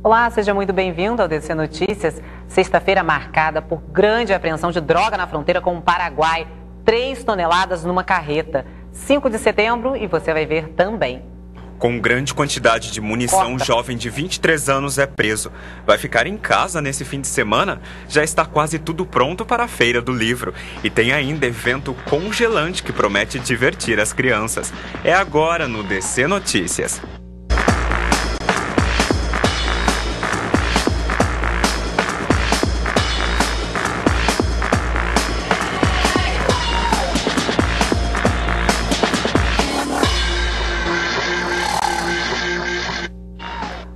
Olá, seja muito bem-vindo ao DC Notícias. Sexta-feira marcada por grande apreensão de droga na fronteira com o Paraguai. 3 toneladas numa carreta. 5 de setembro e você vai ver também. Com grande quantidade de munição, um jovem de 23 anos é preso. Vai ficar em casa nesse fim de semana? Já está quase tudo pronto para a Feira do Livro. E tem ainda evento congelante que promete divertir as crianças. É agora no DC Notícias.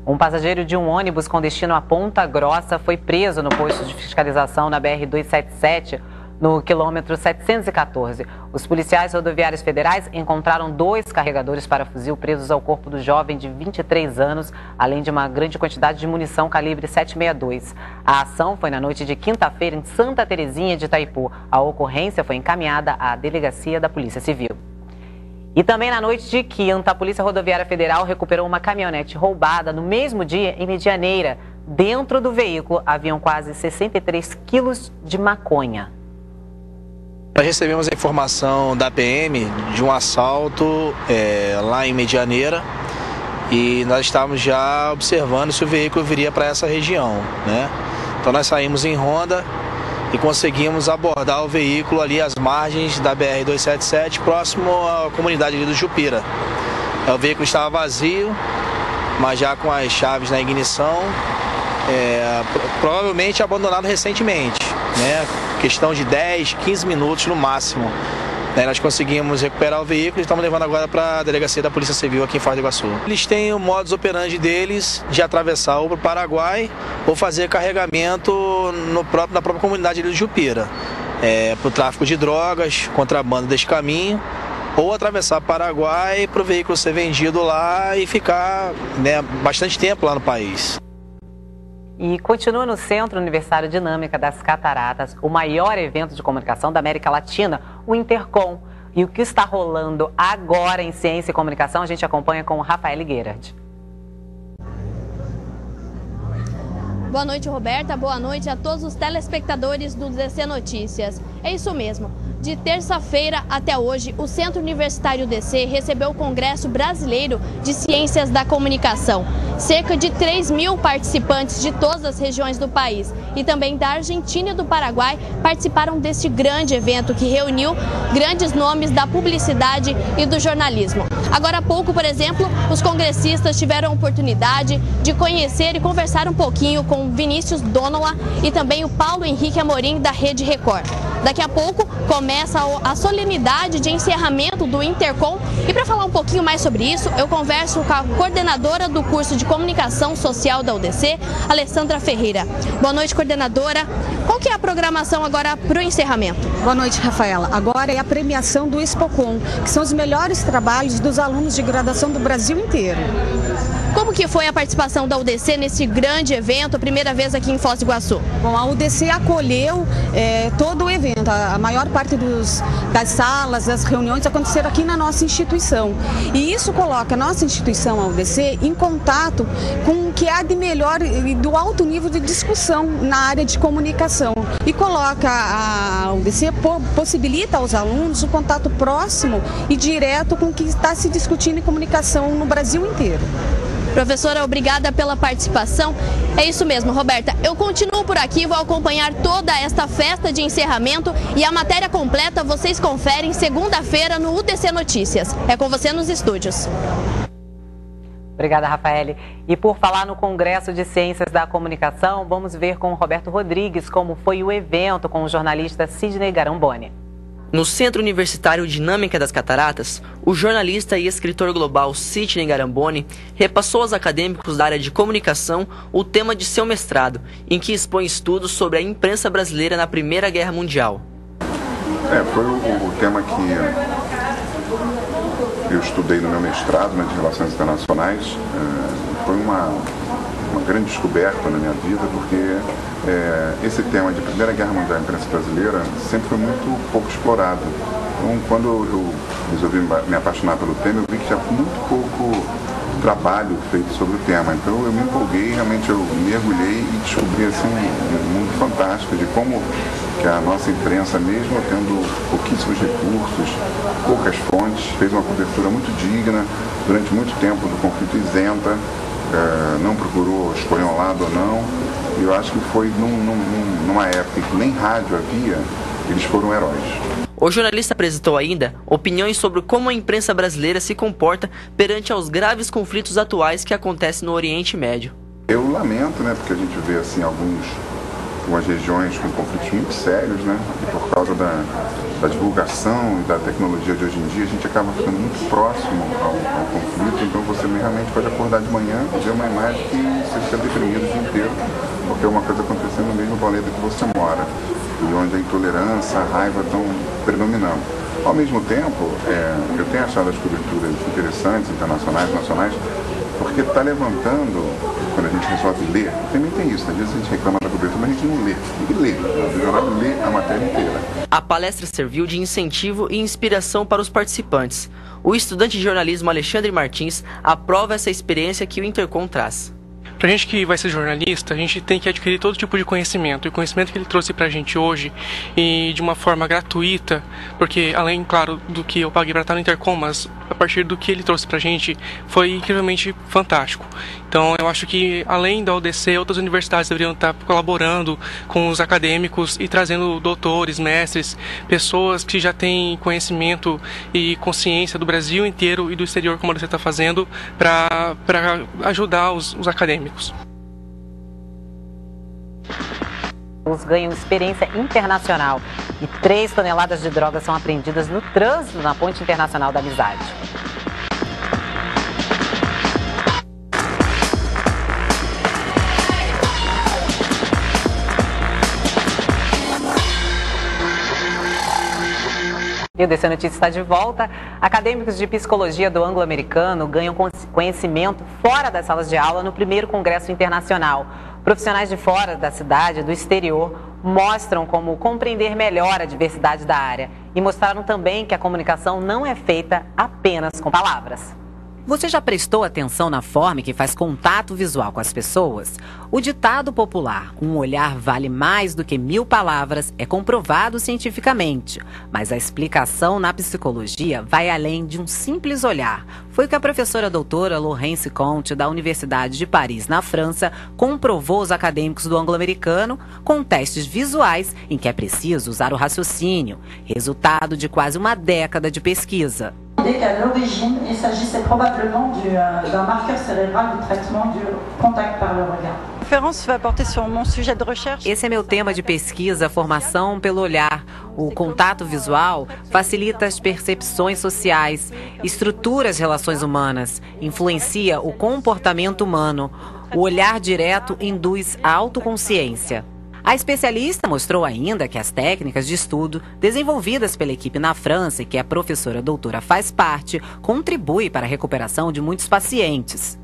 Um passageiro de um ônibus com destino a Ponta Grossa foi preso no posto de fiscalização na BR-277, no quilômetro 714. Os policiais rodoviários federais encontraram 2 carregadores para fuzil presos ao corpo do jovem de 23 anos, além de uma grande quantidade de munição calibre 7,62. A ação foi na noite de quinta-feira em Santa Terezinha de Itaipu. A ocorrência foi encaminhada à delegacia da Polícia Civil. E também na noite de quinta, a Polícia Rodoviária Federal recuperou uma caminhonete roubada no mesmo dia em Medianeira. Dentro do veículo haviam quase 63 quilos de maconha. Nós recebemos a informação da PM de um assalto lá em Medianeira e nós estávamos já observando se o veículo viria para essa região, né? Então nós saímos em ronda e conseguimos abordar o veículo ali às margens da BR-277, próximo à comunidade ali do Jupira. O veículo estava vazio, mas já com as chaves na ignição, provavelmente abandonado recentemente, né? Questão de 10, 15 minutos no máximo. Nós conseguimos recuperar o veículo e estamos levando agora para a delegacia da Polícia Civil aqui em Foz do Iguaçu. Eles têm o modus operandi deles de atravessar ou para o Paraguai ou fazer carregamento na própria comunidade do Jupira. Para o tráfico de drogas, contrabando desse caminho, ou atravessar o Paraguai para o veículo ser vendido lá e ficar bastante tempo lá no país. E continua no Centro Universitário Dinâmica das Cataratas, o maior evento de comunicação da América Latina, o Intercom. E o que está rolando agora em Ciência e Comunicação, a gente acompanha com o Rafael Gerard. Boa noite, Roberta. Boa noite a todos os telespectadores do DC Notícias. É isso mesmo. De terça-feira até hoje, o Centro Universitário DC recebeu o Congresso Brasileiro de Ciências da Comunicação. Cerca de 3.000 participantes de todas as regiões do país e também da Argentina e do Paraguai participaram deste grande evento que reuniu grandes nomes da publicidade e do jornalismo. Agora há pouco, por exemplo, os congressistas tiveram a oportunidade de conhecer e conversar um pouquinho com Vinícius Donola e também o Paulo Henrique Amorim da Rede Record. Daqui a pouco começa a solenidade de encerramento do Intercom e para falar um pouquinho mais sobre isso, eu converso com a coordenadora do curso de Comunicação Social da UDC, Alessandra Ferreira. Boa noite, coordenadora. Qual que é a programação agora para o encerramento? Boa noite, Rafaela. Agora é a premiação do Expocom, que são os melhores trabalhos dos alunos de graduação do Brasil inteiro. Como que foi a participação da UDC nesse grande evento, a primeira vez aqui em Foz do Iguaçu? Bom, a UDC acolheu todo o evento. A maior parte das salas, das reuniões aconteceram aqui na nossa instituição. E isso coloca a nossa instituição, a UDC, em contato com o que há de melhor e do alto nível de discussão na área de comunicação. E coloca a UDC, possibilita aos alunos um contato próximo e direto com o que está se discutindo em comunicação no Brasil inteiro. Professora, obrigada pela participação. É isso mesmo, Roberta. Eu continuo por aqui, vou acompanhar toda esta festa de encerramento e a matéria completa vocês conferem segunda-feira no UDC Notícias. É com você nos estúdios. Obrigada, Rafael. E por falar no Congresso de Ciências da Comunicação, vamos ver com o Roberto Rodrigues como foi o evento com o jornalista Sidney Garamboni. No Centro Universitário Dinâmica das Cataratas, o jornalista e escritor global Sidney Garamboni repassou aos acadêmicos da área de comunicação o tema de seu mestrado, em que expõe estudos sobre a imprensa brasileira na Primeira Guerra Mundial. Foi o tema que eu estudei no meu mestrado, de Relações Internacionais. Foi uma grande descoberta na minha vida, porque esse tema de Primeira Guerra Mundial e imprensa brasileira sempre foi muito pouco explorado. Então, quando eu resolvi me apaixonar pelo tema, eu vi que tinha muito pouco trabalho feito sobre o tema. Então eu me empolguei, realmente eu mergulhei e descobri assim, um mundo fantástico de como que a nossa imprensa, mesmo tendo pouquíssimos recursos, poucas fontes, fez uma cobertura muito digna durante muito tempo do conflito isenta, não procurou escolher um lado ou não. E eu acho que foi numa época que nem rádio havia, eles foram heróis. O jornalista apresentou ainda opiniões sobre como a imprensa brasileira se comporta perante aos graves conflitos atuais que acontecem no Oriente Médio. Eu lamento, né, porque a gente vê assim algumas regiões com conflitos muito sérios, né, e por causa da divulgação e da tecnologia de hoje em dia, a gente acaba ficando muito próximo ao conflito, então você realmente pode acordar de manhã e ver uma imagem que você fica deprimido o dia inteiro, porque é uma coisa acontecendo no mesmo planeta que você mora, e onde a intolerância, a raiva estão predominando. Ao mesmo tempo, eu tenho achado as coberturas interessantes, internacionais, nacionais, porque está levantando, quando a gente resolve ler, também tem isso, às vezes a gente reclama da cobertura, mas a gente não lê, tem que ler, o jornal lê a matéria inteira. A palestra serviu de incentivo e inspiração para os participantes. O estudante de jornalismo Alexandre Martins aprova essa experiência que o Intercom traz. Pra gente que vai ser jornalista, a gente tem que adquirir todo tipo de conhecimento. E o conhecimento que ele trouxe pra gente hoje, e de uma forma gratuita, porque além, claro, do que eu paguei pra estar no Intercom, mas a partir do que ele trouxe pra gente, foi incrivelmente fantástico. Então eu acho que, além da UDC, outras universidades deveriam estar colaborando com os acadêmicos e trazendo doutores, mestres, pessoas que já têm conhecimento e consciência do Brasil inteiro e do exterior, como você está fazendo, para ajudar os acadêmicos. Ganham experiência internacional e 3 toneladas de drogas são apreendidas no trânsito na Ponte Internacional da Amizade. E o DC Notícias está de volta. Acadêmicos de psicologia do Anglo-Americano ganham conhecimento fora das salas de aula no primeiro Congresso Internacional. Profissionais de fora da cidade, do exterior, mostram como compreender melhor a diversidade da área e mostraram também que a comunicação não é feita apenas com palavras. Você já prestou atenção na forma que faz contato visual com as pessoas? O ditado popular, um olhar vale mais do que 1000 palavras, é comprovado cientificamente. Mas a explicação na psicologia vai além de um simples olhar. Foi o que a professora doutora Laurence Conte, da Universidade de Paris, na França, comprovou aos acadêmicos do Anglo-Americano com testes visuais em que é preciso usar o raciocínio. Resultado de quase uma década de pesquisa. Qu'à l'origine, il s'agissait probablement d'un marqueur cérébral de traitement du contact par le regard. Esse é meu tema de pesquisa, formação pelo olhar. O contato visual facilita as percepções sociais, estrutura as relações humanas, influencia o comportamento humano. O olhar direto induz a autoconsciência. A especialista mostrou ainda que as técnicas de estudo desenvolvidas pela equipe na França e que a professora doutora faz parte, contribui para a recuperação de muitos pacientes.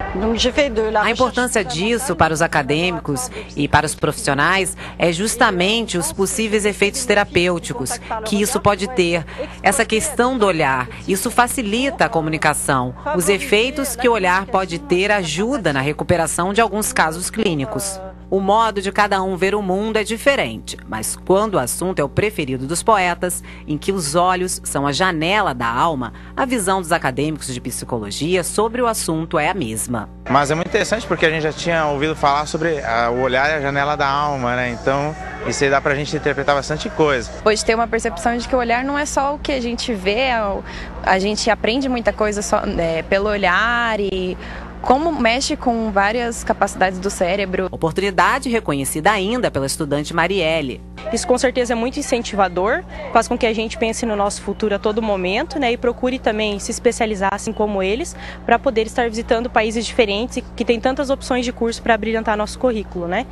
A importância disso para os acadêmicos e para os profissionais é justamente os possíveis efeitos terapêuticos que isso pode ter. Essa questão do olhar, isso facilita a comunicação. Os efeitos que o olhar pode ter ajuda na recuperação de alguns casos clínicos. O modo de cada um ver o mundo é diferente, mas quando o assunto é o preferido dos poetas, em que os olhos são a janela da alma, a visão dos acadêmicos de psicologia sobre o assunto é a mesma. Mas é muito interessante porque a gente já tinha ouvido falar sobre o olhar é a janela da alma, né? Então isso aí dá pra gente interpretar bastante coisa. Hoje tem uma percepção de que o olhar não é só o que a gente vê, a gente aprende muita coisa só, pelo olhar e como mexe com várias capacidades do cérebro. Oportunidade reconhecida ainda pela estudante Marielle. Isso com certeza é muito incentivador, faz com que a gente pense no nosso futuro a todo momento, né, e procure também se especializar assim como eles, para poder estar visitando países diferentes e que tem tantas opções de curso para brilhantar nosso currículo, né?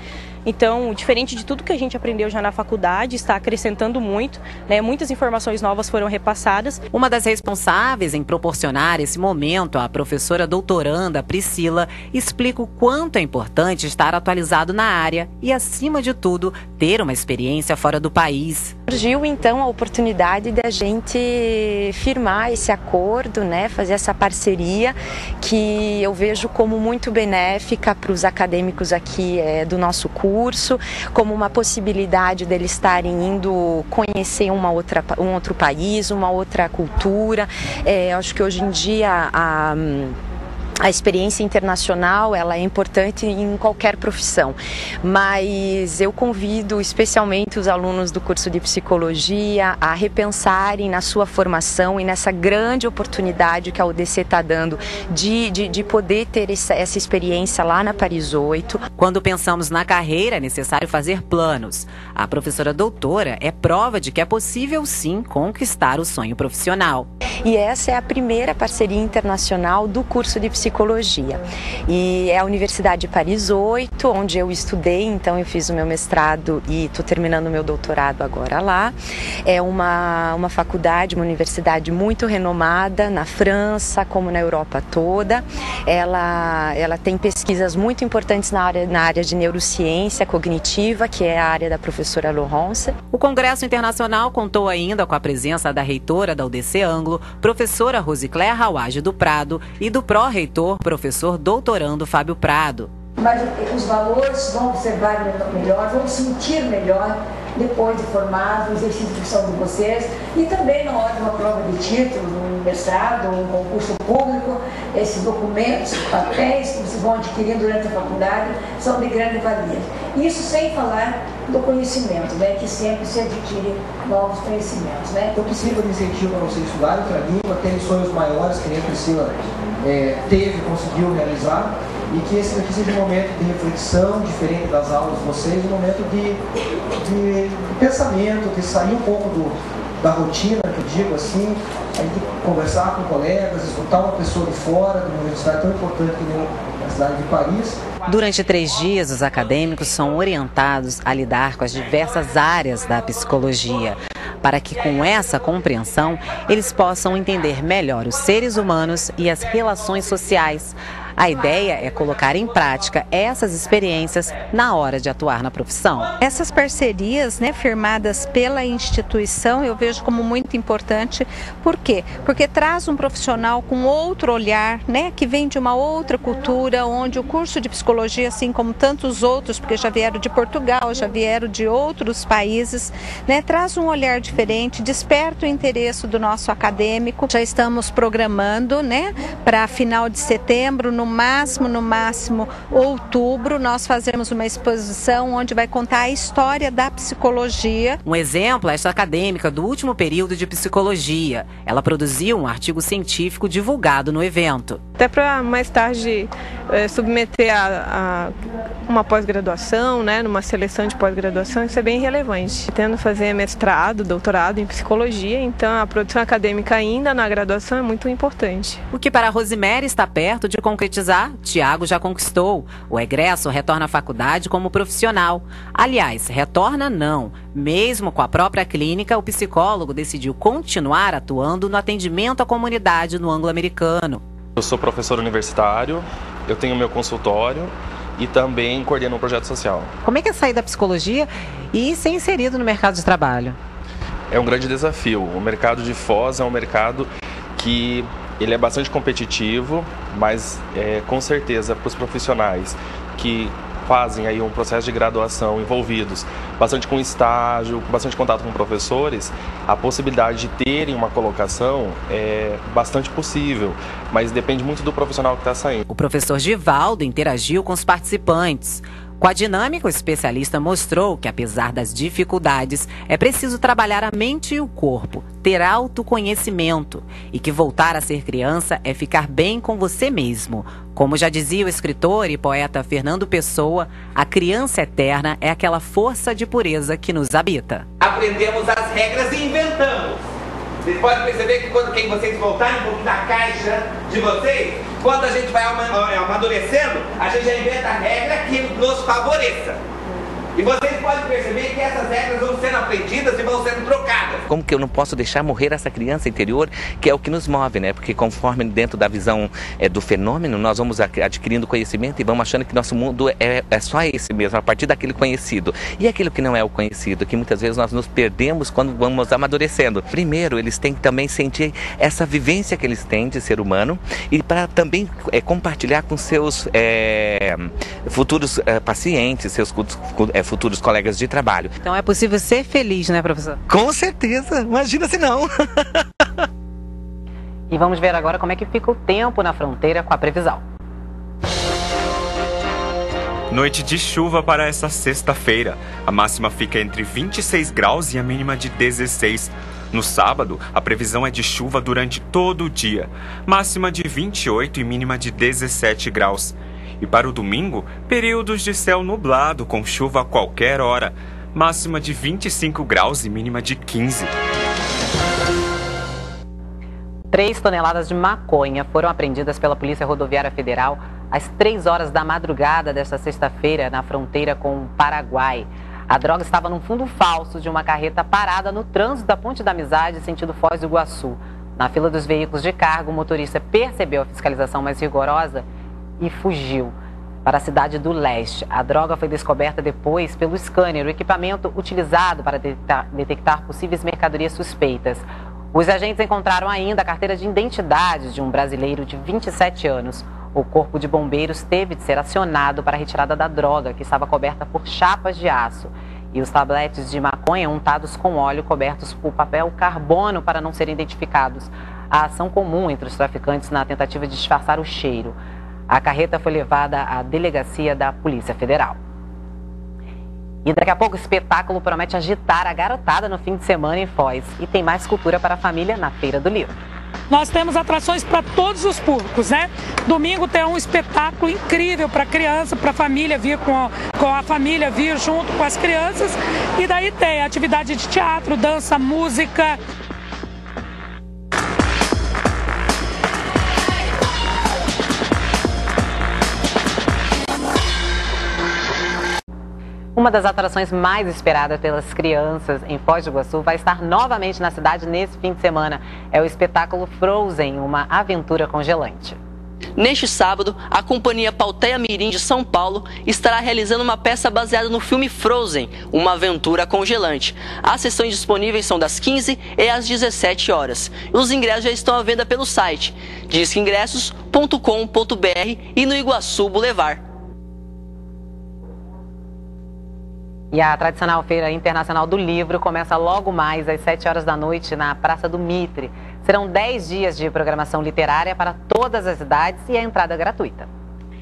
Então, diferente de tudo que a gente aprendeu já na faculdade, está acrescentando muito, né? Muitas informações novas foram repassadas. Uma das responsáveis em proporcionar esse momento, a professora doutoranda Priscila, explica o quanto é importante estar atualizado na área e, acima de tudo, ter uma experiência experiência fora do país. Surgiu então a oportunidade de a gente firmar esse acordo, né, fazer essa parceria que eu vejo como muito benéfica para os acadêmicos aqui do nosso curso, como uma possibilidade deles estarem indo conhecer um outro país, uma outra cultura. Acho que hoje em dia a experiência internacional ela é importante em qualquer profissão, mas eu convido especialmente os alunos do curso de psicologia a repensarem na sua formação e nessa grande oportunidade que a UDC está dando de poder ter essa experiência lá na Paris 8. Quando pensamos na carreira, é necessário fazer planos. A professora doutora é prova de que é possível sim conquistar o sonho profissional. E essa é a primeira parceria internacional do curso de psicologia. E é a Universidade de Paris 8, onde eu estudei, então eu fiz o meu mestrado e estou terminando o meu doutorado agora lá. É uma faculdade, uma universidade muito renomada na França, como na Europa toda. Ela tem pesquisas muito importantes na área de neurociência cognitiva, que é a área da professora Laurence. O Congresso Internacional contou ainda com a presença da reitora da UDC Anglo, professora Rosicléa Rawage do Prado, e do pró-reitor, professor doutorando Fábio Prado. Mas os valores vão observar melhor, vão sentir melhor depois de formados, o exercício de profissão de vocês, e também na hora de uma prova de título, um mestrado, um concurso público, esses documentos, papéis que vocês vão adquirindo durante a faculdade são de grande valia. Isso sem falar do conhecimento, né, que sempre se adquire novos conhecimentos, né? Então, possível de incentivo para vocês estudarem outra língua, terem sonhos maiores que nem a Priscila teve, conseguiu realizar, e que esse daqui seja um momento de reflexão, diferente das aulas de vocês, um momento de pensamento, de sair um pouco da rotina, que eu digo assim, a gente conversar com colegas, escutar uma pessoa de fora, de uma universidade tão importante que nem a cidade de Paris. Durante 3 dias, os acadêmicos são orientados a lidar com as diversas áreas da psicologia, para que com essa compreensão eles possam entender melhor os seres humanos e as relações sociais. A ideia é colocar em prática essas experiências na hora de atuar na profissão. Essas parcerias, né, firmadas pela instituição, eu vejo como muito importante. Por quê? Porque traz um profissional com outro olhar, né, que vem de uma outra cultura, onde o curso de psicologia, assim como tantos outros, porque já vieram de Portugal, já vieram de outros países, né, traz um olhar diferente, desperta o interesse do nosso acadêmico. Já estamos programando, né, para final de setembro, no máximo outubro, nós fazemos uma exposição onde vai contar a história da psicologia. Um exemplo é esta acadêmica do último período de psicologia. Ela produziu um artigo científico divulgado no evento. Até para mais tarde submeter a uma pós-graduação, né, numa seleção de pós-graduação, isso é bem relevante. Tendo fazer mestrado, doutorado em psicologia, então a produção acadêmica ainda na graduação é muito importante. O que para a Rosemary está perto de concretizar, Tiago já conquistou. O egresso retorna à faculdade como profissional. Aliás, retorna não. Mesmo com a própria clínica, o psicólogo decidiu continuar atuando no atendimento à comunidade no anglo-americano. Eu sou professor universitário, eu tenho meu consultório e também coordeno um projeto social. Como é que é sair da psicologia e ser inserido no mercado de trabalho? É um grande desafio. O mercado de Foz é um mercado que ele é bastante competitivo, mas com certeza para os profissionais que fazem aí um processo de graduação envolvidos, bastante com estágio, bastante contato com professores, a possibilidade de terem uma colocação é bastante possível, mas depende muito do profissional que está saindo. O professor Givaldo interagiu com os participantes. Com a dinâmica, o especialista mostrou que, apesar das dificuldades, é preciso trabalhar a mente e o corpo, ter autoconhecimento, e que voltar a ser criança é ficar bem com você mesmo. Como já dizia o escritor e poeta Fernando Pessoa, a criança eterna é aquela força de pureza que nos habita. Aprendemos as regras e inventamos. Vocês podem perceber que quando vocês voltarem um pouco da caixa de vocês, quando a gente vai amadurecendo, a gente já inventa a regra que nos favoreça. E vocês podem perceber que essas regras vão sendo aprendidas e vão sendo trocadas. Como que eu não posso deixar morrer essa criança interior, que é o que nos move, né? Porque conforme dentro da visão do fenômeno, nós vamos adquirindo conhecimento e vamos achando que nosso mundo é só esse mesmo, a partir daquele conhecido. E aquilo que não é o conhecido, que muitas vezes nós nos perdemos quando vamos amadurecendo. Primeiro, eles têm que também sentir essa vivência que eles têm de ser humano e para também compartilhar com seus futuros pacientes, seus futuros colegas de trabalho. Então é possível ser feliz, né, professor? Com certeza, imagina se não. E vamos ver agora como é que fica o tempo na fronteira com a previsão. Noite de chuva para essa sexta-feira. A máxima fica entre 26 graus e a mínima de 16. No sábado, a previsão é de chuva durante todo o dia. Máxima de 28 e mínima de 17 graus. E para o domingo, períodos de céu nublado com chuva a qualquer hora. Máxima de 25 graus e mínima de 15. 3 toneladas de maconha foram apreendidas pela Polícia Rodoviária Federal às 3 horas da madrugada desta sexta-feira na fronteira com o Paraguai. A droga estava num fundo falso de uma carreta parada no trânsito da Ponte da Amizade, sentido Foz do Iguaçu. Na fila dos veículos de carga, o motorista percebeu a fiscalização mais rigorosa e fugiu para a cidade do Leste. A droga foi descoberta depois pelo scanner, o equipamento utilizado para detectar possíveis mercadorias suspeitas. Os agentes encontraram ainda a carteira de identidade de um brasileiro de 27 anos. O corpo de bombeiros teve de ser acionado para a retirada da droga, que estava coberta por chapas de aço. E os tabletes de maconha untados com óleo cobertos por papel carbono para não serem identificados. A ação comum entre os traficantes na tentativa de disfarçar o cheiro. A carreta foi levada à delegacia da Polícia Federal. E daqui a pouco o espetáculo promete agitar a garotada no fim de semana em Foz. E tem mais cultura para a família na Feira do Livro. Nós temos atrações para todos os públicos, né? Domingo tem um espetáculo incrível para a criança, para a família vir com a família vir junto com as crianças. E daí tem atividade de teatro, dança, música. Uma das atrações mais esperadas pelas crianças em Foz do Iguaçu vai estar novamente na cidade nesse fim de semana. É o espetáculo Frozen, uma aventura congelante. Neste sábado, a companhia Palteia Mirim de São Paulo estará realizando uma peça baseada no filme Frozen, uma aventura congelante. As sessões disponíveis são das 15 e às 17 horas. Os ingressos já estão à venda pelo site disqueingressos.com.br e no Iguaçu Boulevard. E a tradicional Feira Internacional do Livro começa logo mais às 7 horas da noite na Praça do Mitre. Serão 10 dias de programação literária para todas as idades e a entrada gratuita.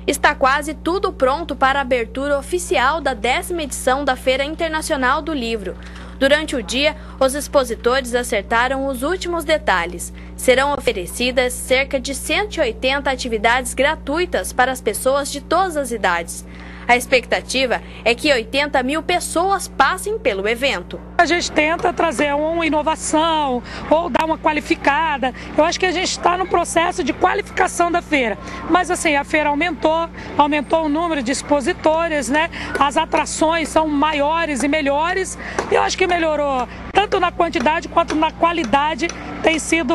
Está quase tudo pronto para a abertura oficial da 10ª edição da Feira Internacional do Livro. Durante o dia, os expositores acertaram os últimos detalhes. Serão oferecidas cerca de 180 atividades gratuitas para as pessoas de todas as idades. A expectativa é que 80 mil pessoas passem pelo evento. A gente tenta trazer uma inovação ou dar uma qualificada. Eu acho que a gente está no processo de qualificação da feira. Mas assim, a feira aumentou o número de expositores, né? As atrações são maiores e melhores. Eu acho que melhorou tanto na quantidade quanto na qualidade. Tem sido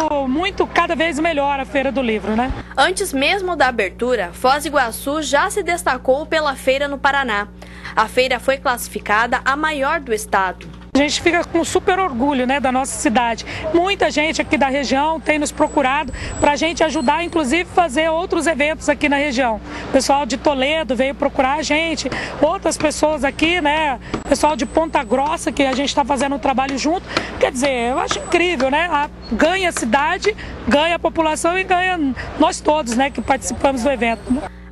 cada vez melhor a Feira do Livro, né? Antes mesmo da abertura, Foz do Iguaçu já se destacou pela feira no Paraná. A feira foi classificada a maior do estado. A gente fica com super orgulho, né, da nossa cidade. Muita gente aqui da região tem nos procurado para a gente ajudar, inclusive fazer outros eventos aqui na região. O pessoal de Toledo veio procurar a gente, outras pessoas aqui, né, pessoal de Ponta Grossa, que a gente está fazendo um trabalho junto. Quer dizer, eu acho incrível, né? Ganha a cidade, ganha a população e ganha nós todos, né, que participamos do evento.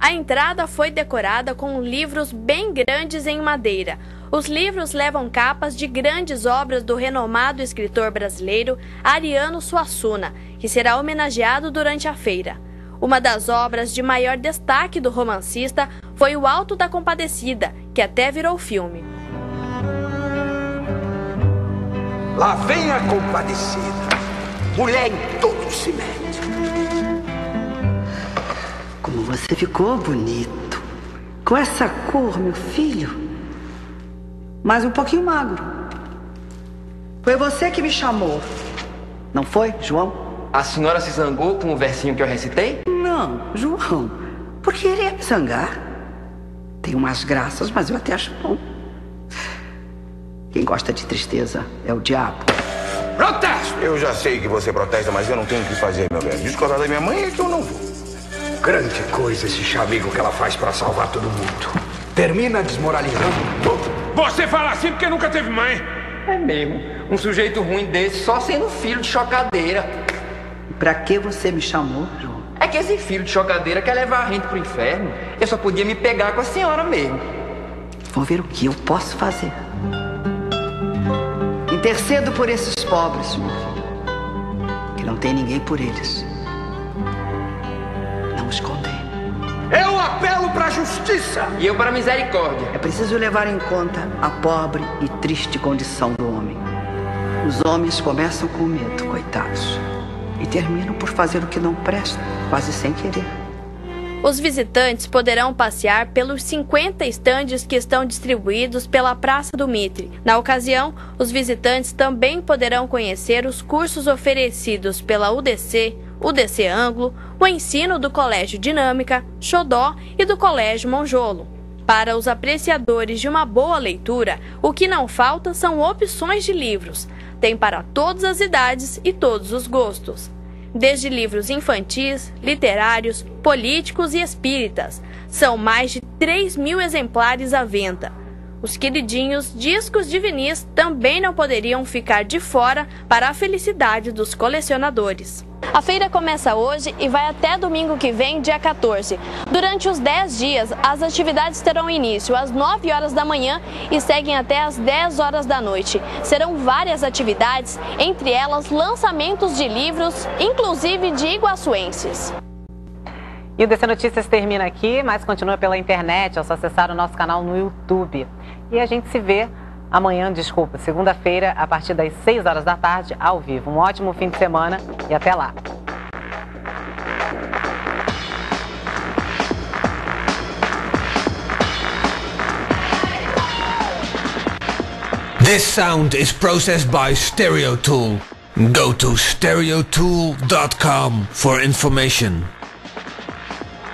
A entrada foi decorada com livros bem grandes em madeira. Os livros levam capas de grandes obras do renomado escritor brasileiro Ariano Suassuna, que será homenageado durante a feira. Uma das obras de maior destaque do romancista foi O Alto da Compadecida, que até virou filme. Lá vem a compadecida, mulher em todo se mete. Como você ficou bonito. Com essa cor, meu filho. mas um pouquinho magro. Foi você que me chamou, não foi, João? A senhora se zangou com o versinho que eu recitei? Não, João, porque ele ia me zangar. Tem umas graças, mas eu até acho bom. Quem gosta de tristeza é o diabo. Protesto! Eu já sei que você protesta, mas eu não tenho o que fazer, meu velho. Discordar da minha mãe é que eu não vou. Grande coisa esse chamego que ela faz pra salvar todo mundo. Termina desmoralizando tudo. Você fala assim porque nunca teve mãe. É mesmo. Um sujeito ruim desse só sendo filho de chocadeira. Pra que você me chamou, João? É que esse filho de chocadeira quer levar a gente pro inferno. Eu só podia me pegar com a senhora mesmo. Vou ver o que eu posso fazer. Intercedo por esses pobres, meu filho, que não tem ninguém por eles. Não os condene. Eu apelo pra justiça. E eu para misericórdia. É preciso levar em conta a pobre e triste condição do homem. Os homens começam com medo, coitados, e terminam por fazer o que não presta, quase sem querer. Os visitantes poderão passear pelos 50 estandes que estão distribuídos pela Praça do Mitre. Na ocasião, os visitantes também poderão conhecer os cursos oferecidos pela UDC, UDC Anglo, o ensino do Colégio Dinâmica, Xodó e do Colégio Monjolo. Para os apreciadores de uma boa leitura, o que não falta são opções de livros. Tem para todas as idades e todos os gostos. Desde livros infantis, literários, políticos e espíritas. São mais de 3.000 exemplares à venda. Os queridinhos discos de vinis também não poderiam ficar de fora para a felicidade dos colecionadores. A feira começa hoje e vai até domingo que vem, dia 14. Durante os 10 dias, as atividades terão início às 9 horas da manhã e seguem até às 10 horas da noite. Serão várias atividades, entre elas lançamentos de livros, inclusive de iguaçuenses. E o DC Notícias termina aqui, mas continua pela internet, é só acessar o nosso canal no YouTube. E a gente se vê amanhã, segunda-feira, a partir das 6 horas da tarde, ao vivo. Um ótimo fim de semana e até lá. This sound is processed by Stereo Tool. Go to stereotool.com for information.